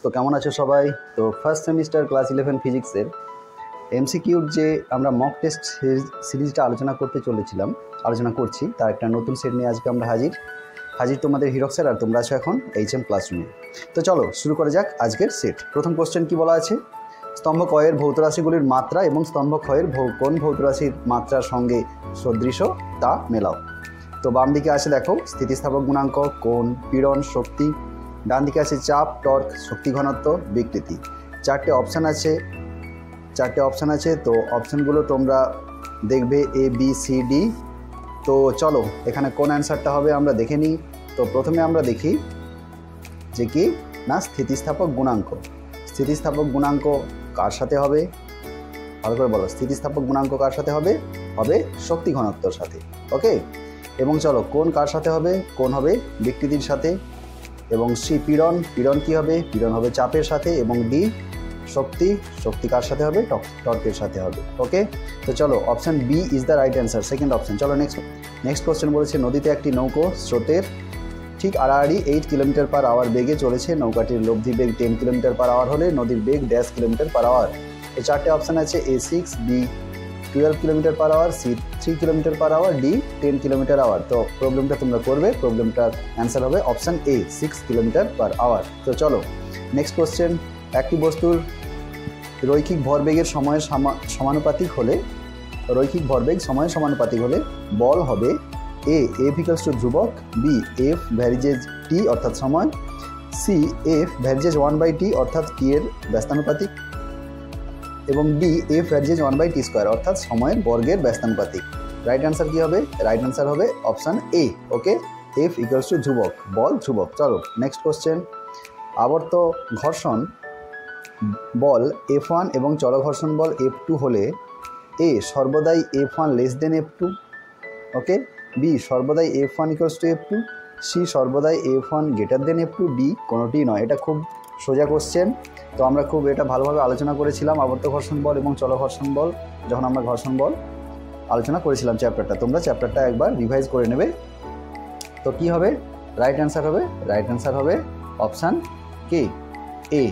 তো কেমন আছো সবাই? তো ফার্স্ট সেমিস্টার ক্লাস 11 ফিজিক্সের এমসিকিউর যে আমরা মক টেস্ট সিরিজটা আলোচনা করছি তার একটা নতুন সেট নিয়ে আজকে আমরা হাজির তোমাদের হিরক স্যার। আর তোমরা আছো এখন HM ক্লাসরুমে। তো চলো শুরু করা যাক আজকের সেট। প্রথম কোশ্চেন কি বলা আছে? স্তম্ভ কয়ের ভৌত রাশিগুলির মাত্রা এবং স্তম্ভ ক্ষয়ের কোন ভৌত রাশির মাত্রার সঙ্গে সদৃশ তা মেলাও। তো বাম দিকে আছে দেখো স্থিতিস্থাপক গুণাঙ্ক, কোণ, পীড়ন, শক্তি। ডান দিকে আছে চাপ, টর্ক, শক্তি ঘনত্ব, বিকৃতি। চারটে অপশান আছে। তো অপশানগুলো তোমরা দেখবে A B C D। তো চলো এখানে কোন অ্যান্সারটা হবে আমরা দেখে নিই। তো প্রথমে আমরা দেখি যে কি না স্থিতিস্থাপক গুণাঙ্ক কার সাথে হবে? ভালো করে বলো, স্থিতিস্থাপক গুণাঙ্ক কার সাথে হবে? হবে শক্তি ঘনত্বর সাথে। ওকে, এবং চলো কোণ কার সাথে হবে? কোণ হবে বিকৃতির সাথে। এবং সি পীড়ন কি হবে? পীড়ন হবে চাপের সাথে। এবং ডি শক্তি কার সাথে হবে? টর্কের সাথে হবে। ওকে, তো চলো option B is the right answer, second option. চলো নেক্সট কোশ্চেন বলেছে নদীতে একটি নৌকো স্রোতের ঠিক আড়াআড়ি 8 কিলোমিটার/আওয়ার বেগে চলেছে। নৌকাটির লব্ধি বেগ 10 কিলোমিটার/আওয়ার হলে নদীর বেগ ড্যাশ কিলোমিটার/আওয়ার। এই চারটে অপশান আছে A 6, B 12 কিলোমিটার/আওয়ার, C 3 কিলোমিটার/আওয়ার, D 10 কিলোমিটার/আওয়ার। তো প্রবলেমটা তোমরা করবে, প্রবলেমটার অ্যান্সার হবে অপশান A 6 কিলোমিটার/আওয়ার। তো চলো নেক্সট কোশ্চেন। একটি বস্তুর রৈখিক ভরবেগের সময়ের সমানুপাতিক হলে বল হবে A F equals to ধ্রুবক, B F ভ্যারিজেজ T অর্থাৎ সময়, C F ভ্যারিজেজ 1/T অর্থাৎ T এর ব্যস্তানুপাতিক, এবং D F ভ্যারিজেজ 1/T² অর্থাৎ সময়ের বর্গের ব্যস্তানুপাতিক। রাইট অ্যান্সার কি হবে? রাইট অ্যান্সার হবে option A। Okay, F equals to ধ্রুবক, বল ধ্রুবক। চলো নেক্সট কোশ্চেন। আবর্ত ঘর্ষণ বল F1 এবং চলঘর্ষণ বল F2 হলে A সর্বদাই F1 লেস দেন F2, ওকে, B সর্বদাই F1 equals to F2, C সর্বদাই F1 greater than F2, D কোনোটি নয়। এটা খুব সোজা কোশ্চেন। তো আমরা খুব এটা ভালোভাবে আলোচনা করেছিলাম আবর্ত ঘর্ষণ বল এবং চলঘর্ষণ বল যখন আমরা ঘর্ষণ বল আলোচনা করেছিলাম চ্যাপ্টারটা। তোমরা চ্যাপ্টারটা একবার রিভাইজ করে নেবে। তো কি হবে? রাইট অ্যান্সার হবে অপশান কে A,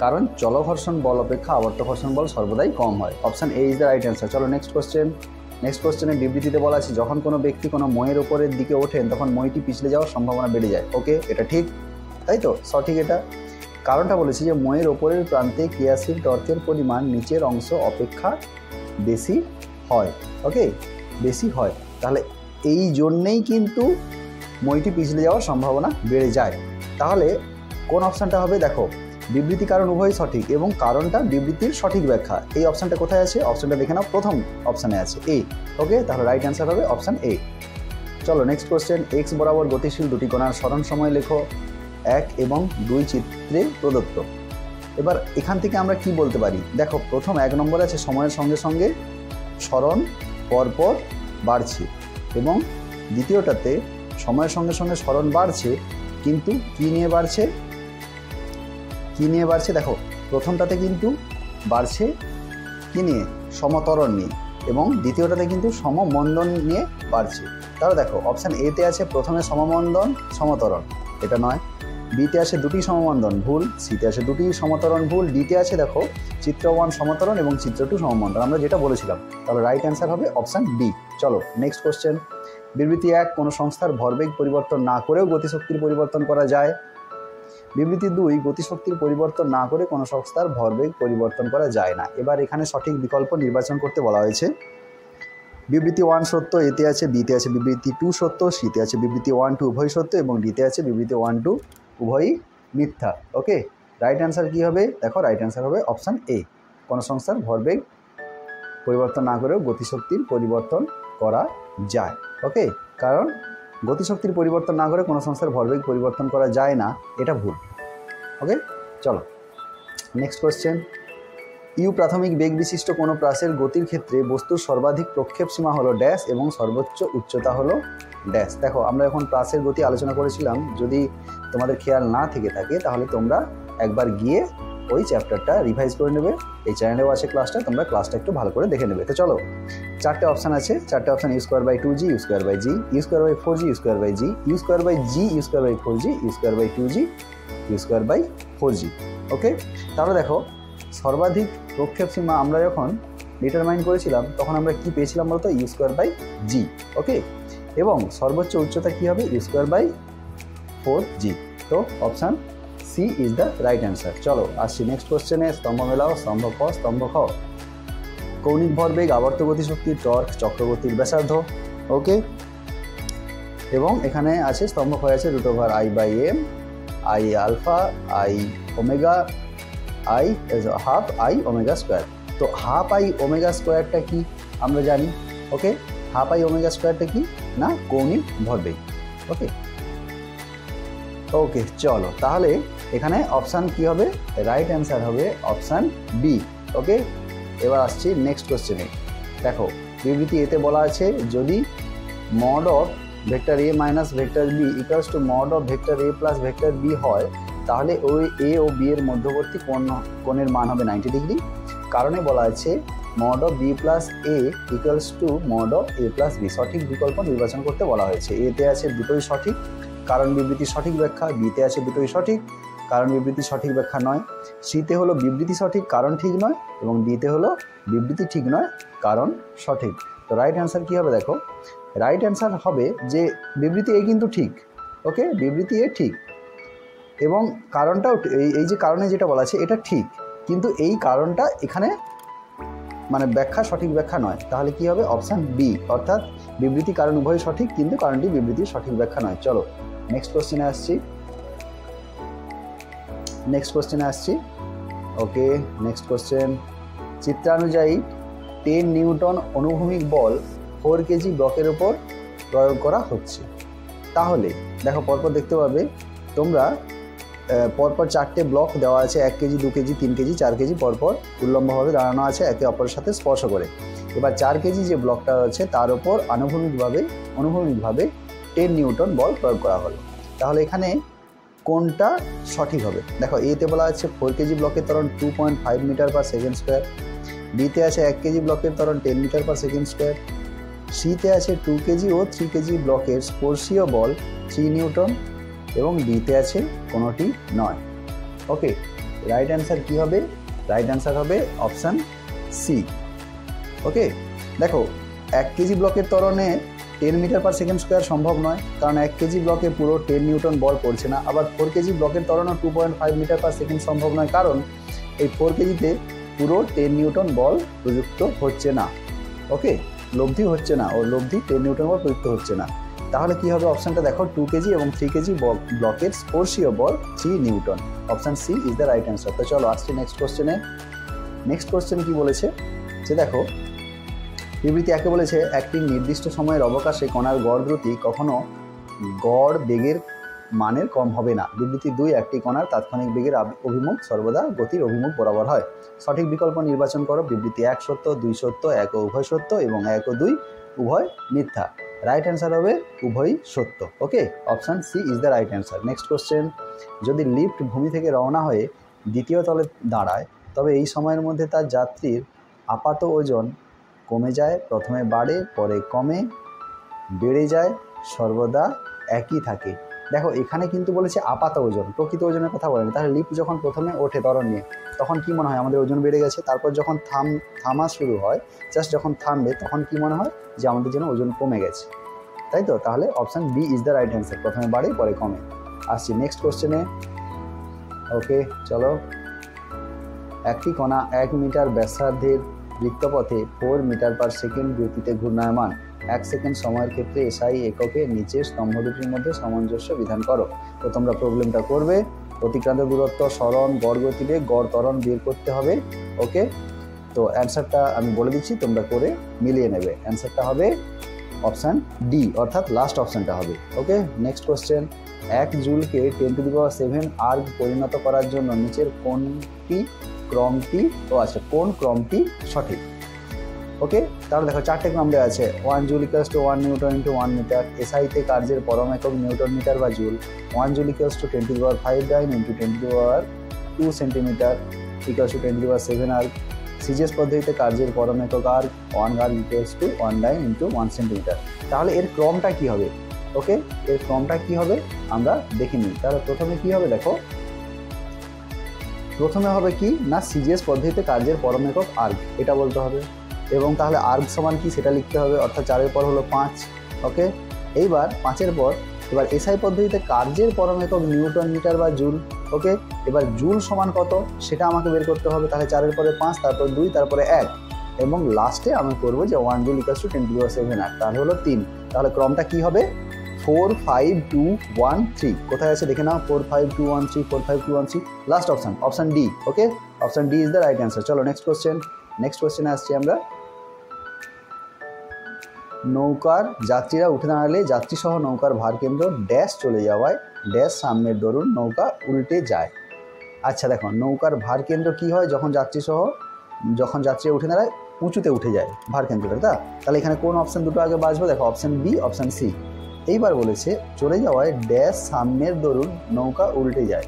কারণ চলঘর্ষণ বল অপেক্ষা আবর্ত ঘর্ষণ বল সর্বদাই কম হয়। Option A is the right answer. চলো নেক্সট কোশ্চেনের বিবৃতিতে বলা আছে যখন কোনো ব্যক্তি কোনো মইয়ের ওপরের দিকে ওঠেন তখন মইটি পিছলে যাওয়ার সম্ভাবনা বেড়ে যায়। ওকে, এটা ঠিক, তাই তো? সঠিক এটা। কারণটা বলেছি যে মইয়ের ওপরের প্রান্তে ক্রিয়াশীল টর্কের পরিমাণ নিচের অংশ অপেক্ষা বেশি হয়। ওকে, বেশি হয়। তাহলে এই জন্যেই কিন্তু মইটি পিছলে যাওয়ার সম্ভাবনা বেড়ে যায়। তাহলে কোন অপশানটা হবে? দেখো বিবৃতি কারণ উভয়ই সঠিক এবং কারণটা বিবৃতির সঠিক ব্যাখ্যা। এই অপশানটা কোথায় আছে? অপশানটা দেখে নাও, প্রথম অপশানে আছে A। ওকে, তাহলে রাইট অ্যান্সার হবে অপশান A। চলো নেক্সট কোশ্চেন। এক্স বরাবর গতিশীল দুটি কণার সরণ সময় লেখো 1 এবং 2 চিত্রে প্রদত্ত। এবার এখান থেকে আমরা কি বলতে পারি? দেখো প্রথম 1 নম্বর আছে সময়ের সঙ্গে সঙ্গে সরণ পরপর বাড়ছে, এবং দ্বিতীয়টাতে সময়ের সঙ্গে সঙ্গে সরণ বাড়ছে, কিন্তু কি নিয়ে বাড়ছে? দেখো প্রথমটাতে কিন্তু বাড়ছে কি নিয়ে? সমত্বরণ নিয়ে, এবং দ্বিতীয়টাতে কিন্তু সমমন্দন নিয়ে বাড়ছে। তাহলে দেখো অপশান A-তে আছে প্রথমে সমমন্দন সমত্বরণ, এটা নয়। B-তে আছে দুটি সমমন্দন, ভুল। C-তে আছে দুটি সমত্বরণ, ভুল। D-তে আছে দেখো চিত্র 1 সমত্বরণ এবং চিত্র 2 সমমন্দন, আমরা যেটা বলেছিলাম। তাহলে রাইট অ্যান্সার হবে অপশান D। চলো নেক্সট কোশ্চেন। বিবৃতি 1 কোনো সংস্থার ভরবেগ পরিবর্তন না করেও গতিশক্তির পরিবর্তন করা যায়। বিবৃতি 2 গতিশক্তির পরিবর্তন না করে কোনো সংস্থার ভরবেগ পরিবর্তন করা যায় না। এবার এখানে সঠিক বিকল্প নির্বাচন করতে বলা হয়েছে। বিবৃতি 1 সত্য, এতে আছে। B-তে আছে বিবৃতি 2 সত্য, C-তে আছে বিবৃতি 1 2 উভয় সত্য, এবং D-তে আছে বিবৃতি 1 2 উভয়ই মিথ্যা। ওকে, রাইট অ্যান্সার কী হবে? দেখো রাইট অ্যান্সার হবে অপশান A, কোনো সংস্থার ভরবেগ পরিবর্তন না করেও গতিশক্তির পরিবর্তন করা যায়। ওকে, কারণ গতিশক্তির পরিবর্তন না করে কোনো সংস্থার ভরবেগ পরিবর্তন করা যায় না, এটা ভুল। ওকে, চলো নেক্সট কোশ্চেন। ইউ প্রাথমিক বেগ বিশিষ্ট কোনো প্রাসের গতির ক্ষেত্রে বস্তুর সর্বাধিক প্রক্ষেপ সীমা হলো ড্যাশ এবং সর্বোচ্চ উচ্চতা হলো ড্যাশ। দেখো আমরা এখন প্রাসের গতি আলোচনা করেছিলাম, যদি তোমাদের খেয়াল না থেকে থাকে তাহলে তোমরা একবার গিয়ে ওই চ্যাপ্টারটা রিভাইজ করে নেবে। এই চ্যানেলেও আছে ক্লাসটা, তোমরা ক্লাসটা একটু ভালো করে দেখে নেবে। তো চলো চারটে অপশান আছে, চারটে option u²/2g, u²/g, u²/4g, u²/g, u²/g, u²/4g, u²/2g, u²/4g। ওকে, তাহলে দেখো সর্বাধিক প্রক্ষেপ সীমা আমরা যখন ডিটারমাইন করেছিলাম তখন আমরা কি পেয়েছিলাম বলতো, ইউ স্কোয়ার বাই জি। ওকে, এবং সর্বোচ্চ উচ্চতা কি হবে, ইউ স্কোয়ার বাই 4g। তো option C is the right answer. চলো আসছি নেক্সট কোশ্চেনে। স্তম্ভ মেলাও, স্তম্ভ ক, স্তম্ভ খ। কৌণিক ভরবেগ, আবর্ত গতিশক্তি, টর্ক, চক্রগতির ব্যাসার্ধ। ওকে, এবং এখানে আছে স্তম্ভ ক্ষয় আছে √i/m, i alpha, i omega, i half i omega square. তো হাফ i ওমেগা স্কোয়ারটা কি আমরা জানি। ওকে, হাফ i ওমেগা স্কোয়ারটা কি না, কৌণিক ভরবেগ। ওকে ওকে, চলো তাহলে এখানে অপশান কি হবে, রাইট অ্যান্সার হবে অপশান বি। ওকে, এবার আসছি নেক্সট কোশ্চেনে। দেখো বিবৃতি এতে বলা আছে যদি mod of vector A minus vector B equals to mod of vector A plus vector B হয়, তাহলে ওই এ ও বি এর মধ্যবর্তী কোণের মান হবে 90 ডিগ্রি। কারণে বলা আছে mod of B plus A equals to mod of A plus B. সঠিক বিকল্প নির্বাচন করতে বলা হয়েছে। এতে আছে দুটোই সঠিক, কারণ বিবৃতি সঠিক ব্যাখ্যা। বিতে আছে দুটোই সঠিক, কারণ বিবৃতি সঠিক ব্যাখ্যা নয়। সিতে হলো বিবৃতি সঠিক, কারণ ঠিক নয়, এবং ডিতে হলো বিবৃতি ঠিক নয়, কারণ সঠিক। তো রাইট অ্যান্সার কী হবে, দেখো রাইট অ্যান্সার হবে যে বিবৃতি এ কিন্তু ঠিক। ওকে, বিবৃতি এ ঠিক এবং কারণটাও এই যে কারণে যেটা বলা আছে এটা ঠিক, কিন্তু এই কারণটা এখানে মানে ব্যাখ্যা সঠিক ব্যাখ্যা নয়। তাহলে কি হবে, অপশান বি, অর্থাৎ বিবৃতি কারণ উভয় সঠিক কিন্তু কারণটি বিবৃতির সঠিক ব্যাখ্যা নয়। চলো নেক্সট কোশ্চেনে আসছি। ওকে, নেক্সট কোশ্চেন। চিত্রানুযায়ী 10 নিউটন অনুভূমিক বল 4 কেজি ব্লকের উপর প্রয়োগ করা হচ্ছে। তাহলে দেখো পরপর দেখতে পাবে তোমরা, পরপর 4টে ব্লক দেওয়া আছে, 1 কেজি, 2 কেজি, 3 কেজি, 4 কেজি পরপর উল্লম্বভাবে দাঁড়ানো আছে একে অপরের সাথে স্পর্শ করে। এবার 4 কেজি যে ব্লকটা আছে তার উপর অনুভূমিকভাবে 10 নিউটন বল প্রয়োগ করা হলো। তাহলে এখানে কোনটা সঠিক হবে, দেখো এতে বলা আছে 4 কেজি ব্লকের ত্বরণ 2.5 মিটার পার সেকেন্ড স্কোয়ার, বিতে আছে 1 কেজি ব্লকের ত্বরণ 10 মিটার পার সেকেন্ড স্কোয়ার, সিতে আছে 2 কেজি ও 3 কেজি ব্লকের স্পর্শীয় বল 3 নিউটন, এবং ডিতে আছে কোনোটি নয়। ওকে, রাইট অ্যান্সার কি হবে, রাইট অ্যান্সার হবে অপশান সি। ওকে, দেখো 1 কেজি ব্লকের ত্বরণে 10 মিটার পার সেকেন্ড স্কোয়ার সম্ভব নয়, কারণ 1 কেজি ব্লকে পুরো 10 নিউটন বল পড়ছে না। আবার 4 কেজি ব্লকের ত্বরণও 2.5 মিটার পার সেকেন্ড সম্ভব নয়, কারণ এই 4 কেজিতে পুরো 10 নিউটন বল প্রযুক্ত হচ্ছে না। ওকে, লব্ধি হচ্ছে না, ও লব্ধি 10 নিউটন বল প্রযুক্ত হচ্ছে না। তাহলে কি হবে অপশানটা দেখো, 2 কেজি এবং 3 কেজি ব্লকের স্পর্শীয় বল 3 newton. Option C is the right answer. তো চলো আসছি নেক্সট কোশ্চেনে। নেক্সট কোশ্চেন কি বলেছে যে দেখো বিবৃতি একে বলেছে একটি নির্দিষ্ট সময়ের অবকাশে কণার গড় দ্রুতি কখনো গড় বেগের মানের কম হবে না। বিবৃতি 2, একটি কণার তাৎক্ষণিক বেগের অভিমুখ সর্বদা গতির অভিমুখ বরাবর হয়। সঠিক বিকল্প নির্বাচন করো। বিবৃতি 1 সত্য, 2 সত্য, 1 ও উভয় সত্য, এবং 1 ও 2 উভয় মিথ্যা। রাইট অ্যান্সার হবে উভয়ই সত্য। Okay, option C is the right answer. Next question. যদি লিফট ভূমি থেকে রওনা হয়ে দ্বিতীয় তলে দাঁড়ায়, তবে এই সময়ের মধ্যে তার যাত্রীর আপাত ওজন কমে যায়, প্রথমে বাড়ে পরে কমে, বেড়ে যায়, সর্বদা একই থাকে। দেখো এখানে কিন্তু বলেছে আপাত ওজন, প্রকৃত ওজনের কথা বলেনি। তাহলে লিফট যখন প্রথমে ওঠে ত্বরণ নিয়ে, তখন কি মনে হয় আমাদের ওজন বেড়ে গেছে। তারপর যখন থামা শুরু হয়, জাস্ট যখন থামবে তখন কি মনে হয় যে আমাদের যেন ওজন কমে গেছে, তাই তো। তাহলে option B is the right answer, প্রথমে বাড়ে পরে কমে। আসছি নেক্সট কোশ্চেনে। ওকে, চলো। একটি কণা 1 মিটার ব্যাসার্ধের বৃত্তপথে 4 মিটার পার সেকেন্ড গতিতে ঘূর্ণায়মান। 1 সেকেন্ড সময়ের ক্ষেত্রে এসআই এককে নিচের স্তম্ভ দুটির মধ্যে সামঞ্জস্য বিধান করো। তো তোমরা প্রবলেমটা করবে। অতিক্রান্ত দূরত্ব, সরণ, গড় গতিবেগ, গড় ত্বরণ বের করতে হবে। ওকে, তো অ্যান্সারটা আমি বলে দিচ্ছি, তোমরা করে মিলিয়ে নেবে। অ্যান্সারটা হবে অপশান ডি, অর্থাৎ লাস্ট অপশানটা হবে। ওকে, নেক্সট কোশ্চেন। 1 জুলকে 10⁷ আর্গ পরিণত করার জন্য নিচের কোন ক্রমটি সঠিক। ওকে, তাহলে দেখো 4টে ক্রম দেওয়া আছে। 1 joule equals to 1 newton into 1 metre. এসআইতে কার্যের পরম একক নিউটন মিটার বা joule. 1 joule equals to 10⁵ dyne into 10⁻² centimetre equals to 10⁷ erg. CGS পদ্ধতিতে কার্যের পরম একক erg 1 erg equals to 1 dyne into 1 centimetre. তাহলে এর ক্রমটা কি হবে? ওকে, এর ক্রমটা কি হবে আমরা দেখে নিই। তাহলে প্রথমে কি হবে দেখো, প্রথমে হবে কি না সিজিএস পদ্ধতিতে কার্যের পরম একক আর্গ, এটা বলতে হবে। এবং তাহলে আর্গ সমান কি সেটা লিখতে হবে, অর্থাৎ 4-এর পর হলো 5। ওকে, এইবার 5-এর পর এবার এসআই পদ্ধতিতে কার্যের পরম একক নিউটন মিটার বা জুল। ওকে, এবার জুল সমান কত সেটা আমাকে বের করতে হবে। তাহলে 4-এর পরে 5, তারপর 2, তারপরে 1, এবং লাস্টে আমি করবো যে 1 জুল = 10⁻⁷ আর তাহলে হলো 3। তাহলে ক্রমটা কি হবে 4, 5, 2, 1, 3। কোথায় আছে দেখে নাও, 4, 5, 2, 1, 3, 4, 5, 2, 1, 3, last option, option D. Okay, option D is the right answer. চলো নেক্সট কোশ্চেন। নেক্সট কোশ্চেনে আসছি আমরা। নৌকার যাত্রীরা উঠে দাঁড়ালে যাত্রীসহ নৌকার ভারকেন্দ্র ড্যাশ চলে যাওয়ায় ড্যাশ সামনের দরুন নৌকা উল্টে যায়। আচ্ছা দেখো, নৌকার ভারকেন্দ্র কি হয় যখন যাত্রীরা উঠে দাঁড়ায়, উঁচুতে উঠে যায় ভারকেন্দ্রটা। তাহলে এখানে কোন অপশন দুটো আগে বাঁচবে, দেখো অপশন বি, অপশন সি। এইবার বলেছে চলে যাওয়ায় ড্যাশ সামনের দরুন নৌকা উল্টে যায়।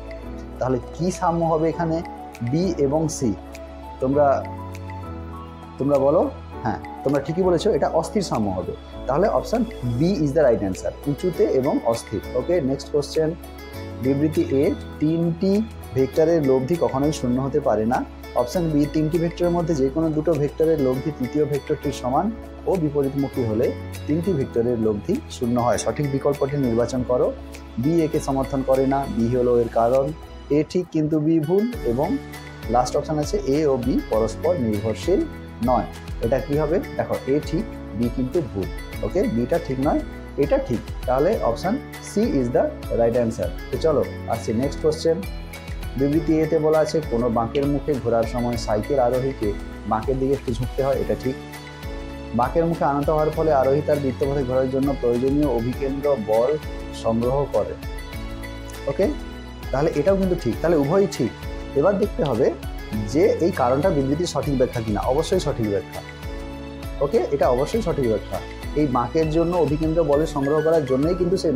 তাহলে কি সাম্য হবে এখানে, বি এবং সি? তোমরা বলো। হ্যাঁ, তোমরা ঠিকই বলেছো, এটা অস্থির সাম্য হবে। তাহলে option B is the right answer, উঁচুতে এবং অস্থির। Okay, next question. বিবৃতি এ 3টি ভেক্টরের লব্ধি কখনোই শূন্য হতে পারে না। অপশন বি 3টি ভেক্টরের মধ্যে যে কোনো দুটো ভেক্টরের লব্ধি তৃতীয় ভেক্টরটির সমান ও বিপরীতমুখী হলে 3টি ভেক্টরের লব্ধি শূন্য হয়। সঠিক বিকল্পটি নির্বাচন করো। বি একে সমর্থন করে না, বি হলো এর কারণ। এ ঠিক কিন্তু বি ভুল, এবং লাস্ট অপশন আছে এ ও বি পরস্পর নির্ভরশীল নয়। এটা কি হবে, দেখো এ ঠিক, বি কিন্তু ভুল। ওকে, বিটা ঠিক নয়, এটা ঠিক। তাহলে option C is the right answer. তো চলো আসছি নেক্সট কোশ্চেন। বিবৃতি এতে বলা আছে কোনো বাঁকের মুখে ঘোরার সময় সাইকেল আরোহীকে বাঁকের দিকে একটু ঝুঁকতে হয়, এটা ঠিক। বাঁকের মুখে আনত হওয়ার ফলে আরোহী তার বৃত্তপথে ঘোরার জন্য প্রয়োজনীয় অভিকেন্দ্র বল সংগ্রহ করে। ওকে, তাহলে এটাও কিন্তু ঠিক, তাহলে উভয়ই ঠিক। এবার দেখতে হবে যে এই কারণটা বিবৃতির সঠিক ব্যাখ্যা কিনা। অবশ্যই সঠিক ব্যাখ্যা। ওকে, এটা অবশ্যই সঠিক ব্যাখ্যা। এই বাঁকের জন্য অভিকেন্দ্র বলের সংগ্রহ করার জন্যই কিন্তু সেই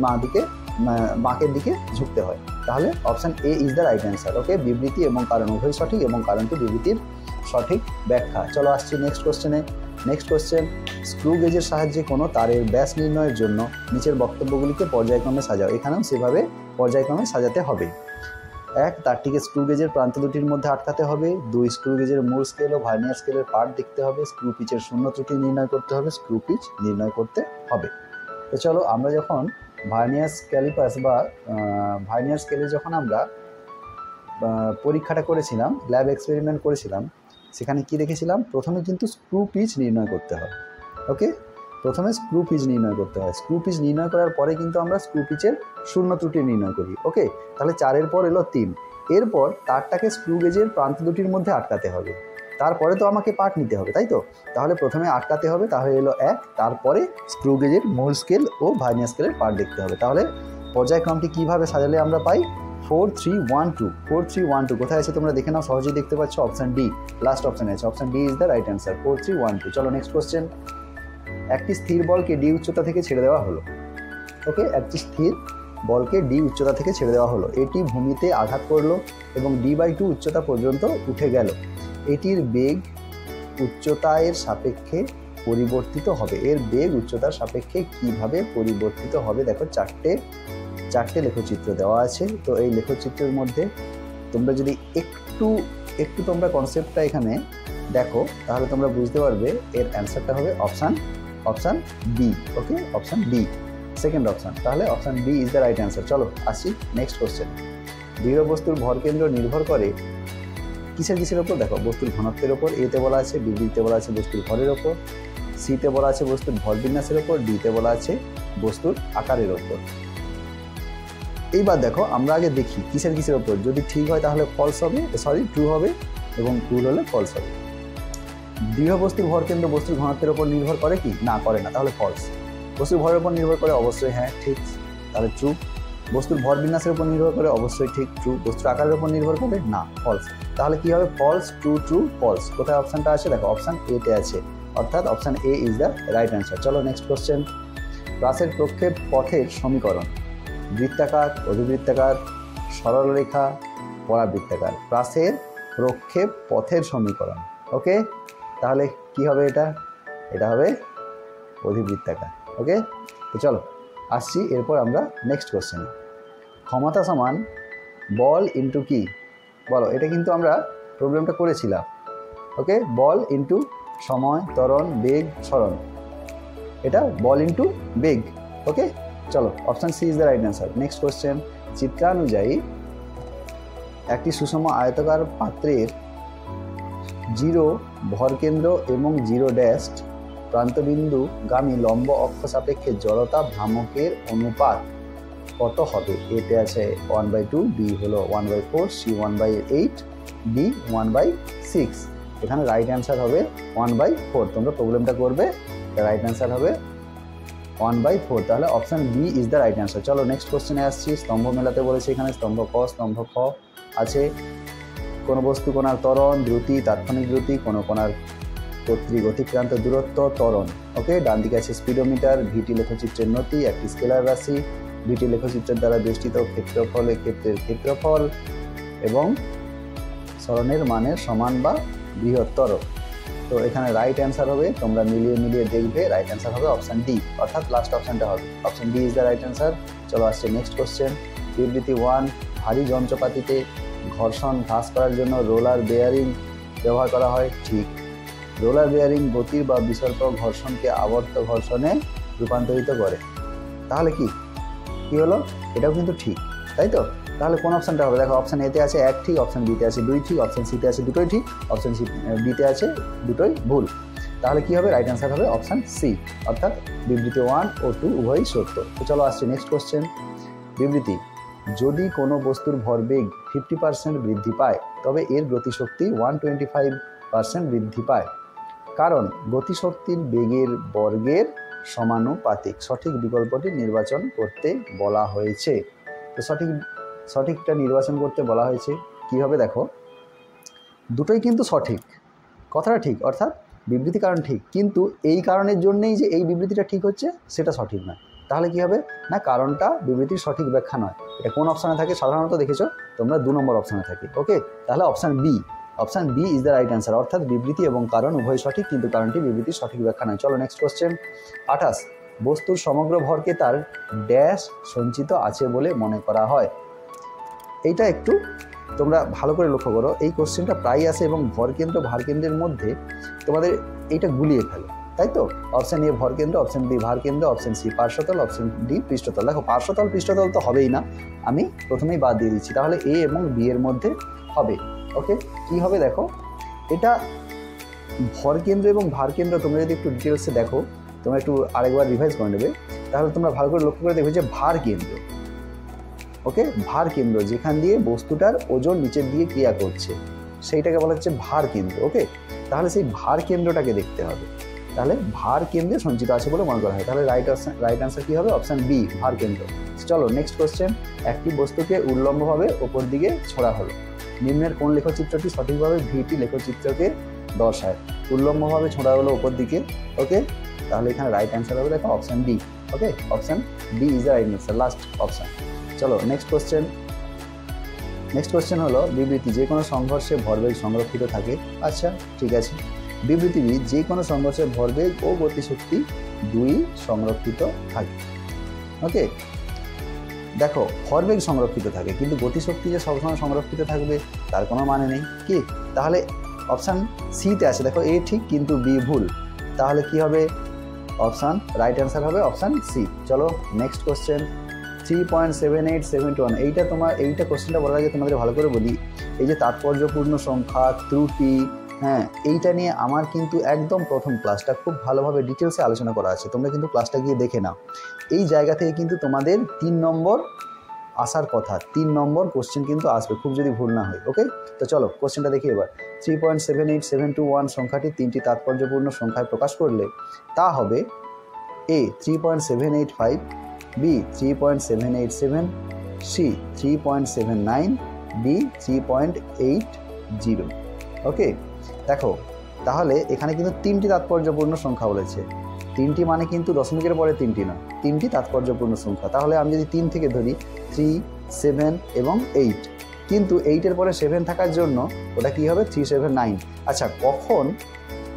বাঁকের দিকে ঝুঁকতে হয়। তাহলে option A is the right answer. Okay, বিবৃতি এবং কারণ উভয় সঠিক, এবং কারণটি বিবৃতির সঠিক ব্যাখ্যা। চলো আসছি নেক্সট কোশ্চেনে। Next question. স্ক্রু গেজের সাহায্যে কোনো তারের ব্যাস নির্ণয়ের জন্য নিচের বক্তব্যগুলিকে পর্যায়ক্রমে সাজাও। এখানেও সেভাবে পর্যায়ক্রমে সাজাতে হবে। 1, তারটিকে স্ক্রু গেজের প্রান্ত দুটির মধ্যে আটকাতে হবে। 2, স্ক্রু গেজের মূল স্কেল ও ভার্নিয়ার স্কেলের পার্ট দেখতে হবে। স্ক্রু পিচের শূন্য ত্রুটি নির্ণয় করতে হবে। স্ক্রু পিচ নির্ণয় করতে হবে। তো চলো, আমরা যখন ভার্নিয়ার ক্যালিপাস বা ভার্নিয়ার স্কেলে যখন আমরা পরীক্ষাটা করেছিলাম, ল্যাব এক্সপেরিমেন্ট করেছিলাম, সেখানে কি দেখেছিলাম, প্রথমে কিন্তু স্ক্রু পিচ নির্ণয় করতে হয়। ওকে, প্রথমে স্ক্রু পিচ নির্ণয় করতে হয়। স্ক্রু পিচ নির্ণয় করার পরে কিন্তু আমরা স্ক্রু পিচের শূন্য ত্রুটি নির্ণয় করি। ওকে, তাহলে 4-এর পর এলো 3। এরপর তারটাকে স্ক্রু গেজের প্রান্ত দুটির মধ্যে আটকাতে হবে। তারপরে তো আমাকে পার্ট নিতে হবে, তাই তো? তাহলে প্রথমে আটকাতে হবে, তাহলে এলো 1। তারপরে স্ক্রু গেজের মূল স্কেল ও ভার্নিয়ার স্কেলের পার্ট দেখতে হবে। তাহলে পর্যায়ক্রমটি কীভাবে সাজালে আমরা পাই 4, 3, 1, 2। 4, 3, 1, 2 কোথায় আছে তোমরা দেখে নাও, সহজেই দেখতে পাচ্ছ। অপশন ডি লাস্ট অপশানে আছে, option D is the right answer. 4, 3, 1, 2। চলো নেক্সট কোশ্চেন। একটি স্থির বলকে ডি উচ্চতা থেকে ছেড়ে দেওয়া হলো। ওকে, একটি স্থির বলকে ডি উচ্চতা থেকে ছেড়ে দেওয়া হলো। এটি ভূমিতে আঘাত করলো এবং d/2 উচ্চতা পর্যন্ত উঠে গেল। এটির বেগ উচ্চতার সাপেক্ষে পরিবর্তিত হবে। এর বেগ উচ্চতার সাপেক্ষে কিভাবে পরিবর্তিত হবে, দেখো চারটে লেখচিত্র দেওয়া আছে। তো এই লেখচিত্রের মধ্যে তোমরা যদি একটু তোমরা কনসেপ্টটা এখানে দেখো, তাহলে তোমরা বুঝতে পারবে এর অ্যান্সারটা হবে option B. Okay, option B, second option. তাহলে option B is the right answer. চলো আসি নেক্সট কোশ্চেন। দৃঢ় বস্তুর ভরকেন্দ্র নির্ভর করে কিসের ওপর, দেখো বস্তুর ঘনত্বের ওপর। এতে বলা আছে, বিবৃতিতে বলা আছে বস্তুর ভরের ওপর। সিতে বলা আছে বস্তুর ভর বিন্যাসের ওপর। ডিতে বলা আছে বস্তুর আকারের ওপর। এইবার দেখো, আমরা আগে দেখি কিসের ওপর। যদি ঠিক হয় তাহলে ফলস হবে, ট্রু হবে, এবং ভুল হলে ফলস হবে। দৃঢ় বস্তুর ভরকেন্দ্র বস্তুর ঘনত্বের ওপর নির্ভর করে কি, না করে না, তাহলে ফলস। বস্তুর ভরের উপর নির্ভর করে, অবশ্যই হ্যাঁ ঠিক, তাহলে ট্রু। বস্তুর ভর বিন্যাসের উপর নির্ভর করে, অবশ্যই ঠিক, ট্রু। বস্তুর আকারের উপর নির্ভর করে, না, ফলস। তাহলে কি হবে, ফলস, ট্রু, ফলস। কোথায় অপশানটা আছে, দেখো অপশান এতে আছে, অর্থাৎ option A is the right answer. চলো নেক্সট কোশ্চেন। প্রাসের প্রক্ষেপ পথের সমীকরণ। বৃত্তাকার, অধিবৃত্তাকার, সরলরেখা, পরাবৃত্তাকার। প্রাসের প্রক্ষেপ পথের সমীকরণ। ওকে, তাহলে কি হবে, এটা হবে অধিবৃত্তাকার। ওকে, তো চলো আসছি এরপর আমরা নেক্সট কোশ্চেনে। ক্ষমতা সমান বল ইন্টু কি, বলো, এটা কিন্তু আমরা প্রবলেমটা করেছিলাম। ওকে, বল ইন্টু সময়, ত্বরণ, বেগ, সরণ, এটা বল ইন্টু বেগ। ওকে, চলো option C is the right answer. Next question, চিত্রানুযায়ী একটি সুষম আয়তাকার পাত্রের 0 ভরকেন্দ্র এবং 0 ড্যাশ প্রান্তবিন্দু গামী লম্ব অক্ষ সাপেক্ষে জড়তা ভ্রামকের অনুপাত কত হবে? এতে আছে 1/2, বি হলো 1/4, সি 1/8, ডি 1/6। এখানে রাইট অ্যান্সার হবে 1/4। তোমরা প্রবলেমটা করবে, রাইট অ্যান্সার হবে 1/4। তাহলে option B is the right answer. চলো নেক্সট কোশ্চেনে আসছি। স্তম্ভ মেলাতে বলেছে, এখানে স্তম্ভ ক, স্তম্ভ খ আছে। কোনো বস্তু কণার ত্বরণ, দ্রুতি, তাৎক্ষণিক দ্রুতি, কোনো কণার কর্তৃক অতিক্রান্ত দূরত্ব, ত্বরণ। ওকে, ডান দিকে আছে স্পিডোমিটার, ভিটি লেখচিত্রের নতি, একটি স্কেলার রাশি, ভিটি লেখচিত্রের দ্বারা বেষ্টিত ক্ষেত্রফলে ক্ষেত্রের ক্ষেত্রফল এবং সরণের মানের সমান বা বৃহত্তর। তো এখানে রাইট অ্যান্সার হবে, তোমরা মিলিয়ে মিলিয়ে দেখবে, রাইট অ্যান্সার হবে অপশান ডি, অর্থাৎ লাস্ট অপশানটা হবে। Option D is the right answer. চলো আসছে নেক্সট কোশ্চেন। বিবৃতি 1, ভারী যন্ত্রপাতিতে ঘর্ষণ হ্রাস করার জন্য রোলার বেয়ারিং ব্যবহার করা হয়। ঠিক, রোলার বেয়ারিং গতির বা বিসর্প ঘর্ষণকে আবর্ত ঘর্ষণে রূপান্তরিত করে। তাহলে কি হলো? এটাও কিন্তু ঠিক, তাই তো? তাহলে কোন অপশানটা হবে? দেখো, অপশান এতে আছে 1 ঠিক, অপশান বিতে আছে 2 ঠিক, অপশান সিতে আছে 2টোই ঠিক, অপশান বিতে আছে 2টোই ভুল। তাহলে কি হবে? রাইট অ্যান্সার হবে অপশান সি, অর্থাৎ বিবৃতি 1 ও 2 উভয়ই সত্য। তো চলো আসছে নেক্সট কোশ্চেন। বিবৃতি, যদি কোনো বস্তুর ভরবেগ 50% বৃদ্ধি পায় তবে এর গতিশক্তি 125% বৃদ্ধি পায়, কারণ গতিশক্তির বেগের বর্গের সমানুপাতিক। সঠিক বিকল্পটি নির্বাচন করতে বলা হয়েছে। তো সঠিকটা নির্বাচন করতে বলা হয়েছে কীভাবে? দেখো, দুটোই কিন্তু সঠিক, কথাটা ঠিক, অর্থাৎ বিবৃতি কারণ ঠিক, কিন্তু এই কারণের জন্যেই যে এই বিবৃতিটা ঠিক হচ্ছে সেটা সঠিক নয়। তাহলে কি হবে? না, কারণটা বিবৃতির সঠিক ব্যাখ্যা নয়। এটা কোন অপশানে থাকে? সাধারণত দেখেছো তোমরা 2 নম্বর অপশানে থাকে। ওকে, তাহলে option B is the right answer, অর্থাৎ বিবৃতি এবং কারণ উভয় সঠিক, কিন্তু কারণটি বিবৃতির সঠিক ব্যাখ্যা নয়। চলো নেক্সট কোশ্চেন। 28, বস্তুর সমগ্র ভরকে তার ড্যাশ সঞ্চিত আছে বলে মনে করা হয়। এইটা একটু তোমরা ভালো করে লক্ষ্য করো, এই কোশ্চেনটা প্রায় আসে এবং ভরকেন্দ্র ভারকেন্দ্রের মধ্যে তোমাদের এইটা গুলিয়ে ফেলে, তাই তো? অপশান এ ভরকেন্দ্র, অপশান বি ভারকেন্দ্র, অপশান সি পার্শ্বতল, অপশান ডি পৃষ্ঠতল। দেখো, পার্শ্বতল পৃষ্ঠতল তো হবেই না, আমি প্রথমেই বাদ দিয়ে দিচ্ছি। তাহলে এ এবং বি এর মধ্যে হবে। ওকে, কি হবে? দেখো, এটা ভরকেন্দ্র এবং ভারকেন্দ্র তোমরা যদি একটু ডিটেলসে দেখো, তোমরা একটু আরেকবার রিভাইজ করে নেবে, তাহলে তোমরা ভালো করে লক্ষ্য করে দেখবে যে ভার কেন্দ্র, ওকে, ভার কেন্দ্র যেখান দিয়ে বস্তুটার ওজন নিচের দিকে ক্রিয়া করছে সেইটাকে বলা হচ্ছে ভার কেন্দ্র। ওকে, তাহলে সেই ভার কেন্দ্রটাকে দেখতে হবে। তাহলে ভার কেন্দ্রে সঞ্চিত আছে বলে মনে করা হয়। তাহলে রাইট অ্যান্সার কী হবে? অপশান বি, ভার কেন্দ্র। চলো নেক্সট কোশ্চেন। একটি বস্তুকে উল্লম্বভাবে ওপর দিকে ছোড়া হলো। নিম্নের কোন লেখচিত্রটি সঠিকভাবে ভিটি লেখচিত্রকে দর্শায়? উল্লম্বভাবে ছোড়া হলো ওপর দিকে। ওকে, তাহলে এখানে রাইট অ্যান্সার হবে দেখো option D. Okay, option D is the right answer, last option. চলো নেক্সট কোশ্চেন হলো, বিবৃতি, যে কোনো সংঘর্ষে ভরবেগ সংরক্ষিত থাকে। আচ্ছা, ঠিক আছে। বিবৃতি বি, যে কোনো সংঘর্ষে ভরবেগ ও গতিশক্তি দুই সংরক্ষিত থাকে। ওকে, দেখো, ভরবেগ সংরক্ষিত থাকে কিন্তু গতিশক্তি যে সবসময় সংরক্ষিত থাকবে তার কোনো মানে নেই। কি? তাহলে অপশান সিতে আছে, দেখো এ ঠিক কিন্তু বি ভুল। তাহলে কি হবে? অপশান রাইট অ্যান্সার হবে অপশান সি। চলো নেক্সট কোশ্চেন। 3.7871, এইটা কোশ্চেনটা বলার আগে তোমাদের ভালো করে বলি, এই যে তাৎপর্যপূর্ণ সংখ্যা, ত্রুটি, হ্যাঁ, এইটা নিয়ে আমার কিন্তু একদম প্রথম ক্লাসটা খুব ভালোভাবে ডিটেলসে আলোচনা করা আছে, তোমরা কিন্তু ক্লাসটা গিয়ে দেখে নাও। এই জায়গা থেকে কিন্তু তোমাদের 3 নম্বর আসার কথা, 3 নম্বর কোশ্চেন কিন্তু আসবে, খুব যদি ভুল না হয়। ওকে, তো চলো কোশ্চেনটা দেখি এবার। 3.78721 সংখ্যাটি 3টি তাৎপর্যপূর্ণ সংখ্যায় প্রকাশ করলে তা হবে এ 3.785, বি 3.787, সি 3.79, ডি 3.80। ওকে, দেখো, তাহলে এখানে কিন্তু 3টি তাৎপর্যপূর্ণ সংখ্যা বলেছে। 3টি মানে কিন্তু দশমিকের পরে 3টি না, 3টি তাৎপর্যপূর্ণ সংখ্যা। তাহলে আমি যদি 3 থেকে ধরি, 3, 7 এবং 8, কিন্তু 8-এর পরে 7 থাকার জন্য ওটা কি হবে? 379। আচ্ছা, কখন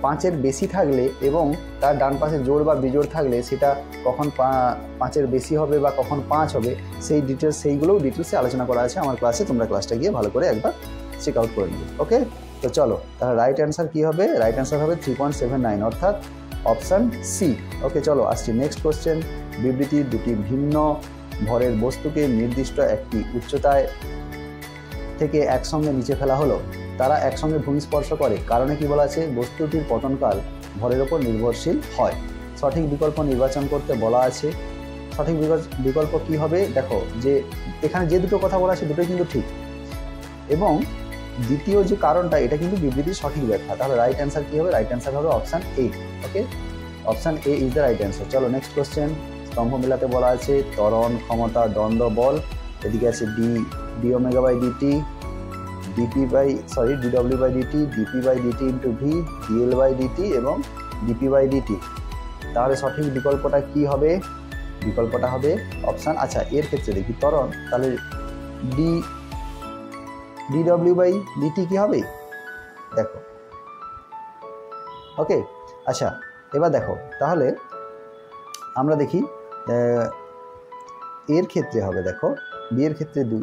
5-এর বেশি থাকলে এবং তার ডান পাশে জোড় বা বিজোড় থাকলে সেটা কখন 5-এর বেশি হবে বা কখন 5 হবে, সেইগুলোও ডিটেলসে আলোচনা করা আছে আমার ক্লাসে, তোমরা ক্লাসটা গিয়ে ভালো করে একবার চেক আউট করে নেবে। ওকে, তো চলো তাহলে রাইট অ্যান্সার কী হবে? রাইট অ্যান্সার হবে 3.79 অর্থাৎ অপশান সি। ওকে, চলো আসছি নেক্সট কোশ্চেন। বিবৃতির দুটি ভিন্ন ভরের বস্তুকে নির্দিষ্ট একটি উচ্চতায় থেকে একসঙ্গে নিচে ফেলা হলো। তারা একসঙ্গে ভূমি স্পর্শ করে, কারণে কি বলা আছে? বস্তুটির পতনকাল ভরের ওপর নির্ভরশীল হয়। সঠিক বিকল্প নির্বাচন করতে বলা আছে। সঠিক বিকল্প কি হবে? দেখো যে এখানে যে দুটো কথা বলা আছে দুটোই কিন্তু ঠিক, এবং দ্বিতীয় যে কারণটা এটা কিন্তু বিবৃতির সঠিক ব্যাখ্যা। তাহলে রাইট অ্যান্সার কী হবে? রাইট অ্যান্সার হবে option A. Okay, option A is the right answer. চলো নেক্সট কোশ্চেন। স্তম্ভ মেলাতে বলা আছে ত্বরণ, ক্ষমতা, দ্বন্দ্ব, বল। এদিকে আছে D omega by DT, DW by DT, DP by DT into V, DL by DT এবং ডিপি বাই ডিটি। তাহলে সঠিক বিকল্পটা কি হবে? বিকল্পটা হবে অপশান, আচ্ছা এর ক্ষেত্রে দেখি ত্বরণ, তাহলে ডিডব্লিউ বাই ডিটি কী হবে? দেখো, ওকে আচ্ছা এবার দেখো তাহলে আমরা দেখি এর ক্ষেত্রে হবে, দেখো বি এর ক্ষেত্রে 2।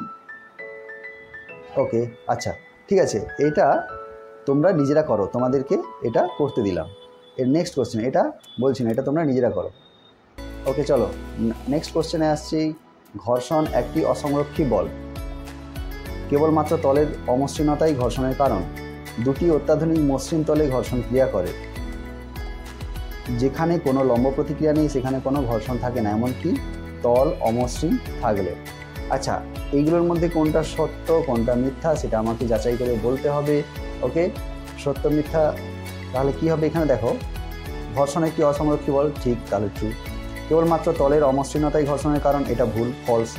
ওকে আচ্ছা ঠিক আছে, এটা তোমরা নিজেরা করো, তোমাদেরকে এটা করতে দিলাম। এর নেক্সট কোশ্চেন, এটা বলছি না, এটা তোমরা নিজেরা করো। ওকে চলো নেক্সট কোশ্চেনে আসছি। ঘর্ষণ একটি অসংরক্ষী বল। কেবলমাত্র তলের অমসৃণতাই ঘর্ষণের কারণ। দুটি অত্যাধুনিক মসৃণ তলে ঘর্ষণ ক্রিয়া করে। যেখানে কোনো লম্ব প্রতিক্রিয়া নেই সেখানে কোনো ঘর্ষণ থাকে না, এমনকি তল অমসৃণ থাকলে। আচ্ছা এইগুলোর মধ্যে কোনটা সত্য কোনটা মিথ্যা সেটা আমাকে যাচাই করে বলতে হবে। ওকে, সত্য মিথ্যা তাহলে কি হবে? এখানে দেখো ঘর্ষণ একটি অসংরক্ষী বল, ঠিক, তাহলে ট্রু। কেবলমাত্র তলের অমসৃণতাই ঘর্ষণের কারণ, এটা ভুল, ফলস।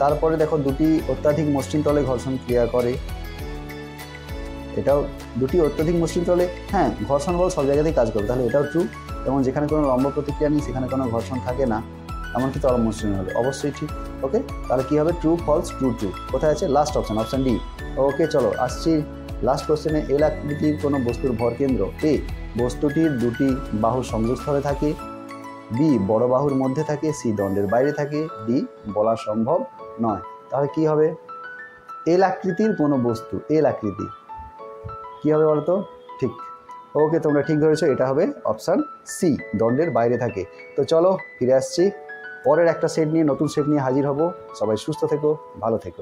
তারপরে দেখো দুটি অত্যাধিক মসৃণ তলে ঘর্ষণ ক্রিয়া করে, এটাও দুটি অত্যাধিক মসৃণ তলে হ্যাঁ ঘর্ষণ বল সব জায়গাতেই কাজ করবে, তাহলে এটাও ট্রু। এবং যেখানে কোনো লম্ব প্রতিক্রিয়া নেই সেখানে কোনো ঘর্ষণ থাকে না, এমনকি তল মসৃণ হলে, অবশ্যই ঠিক। ওকে, তাহলে কী হবে? True, false, true, true. কোথায় আছে? Last option, option D. Okay চলো আসছি লাস্ট কোশ্চেনে। এল আকৃতির কোনো বস্তুর ভর কেন্দ্র এ বস্তুটির দুটি বাহুর সংযোগস্থলে থাকে, বি বড় বাহুর মধ্যে থাকে, সি দণ্ডের বাইরে থাকে, ডি বলা সম্ভব নয়। তাহলে কি হবে? এল আকৃতির কোনো বস্তু, এল আকৃতি কী হবে বলতো? ঠিক, ওকে তোমরা ঠিক ধরেছো, এটা হবে অপশান সি, দণ্ডের বাইরে থাকে। তো চলো ফিরে আসছি পরের একটা সেট নিয়ে, নতুন সেট নিয়ে হাজির হব। সবাই সুস্থ থেকো, ভালো থেকো।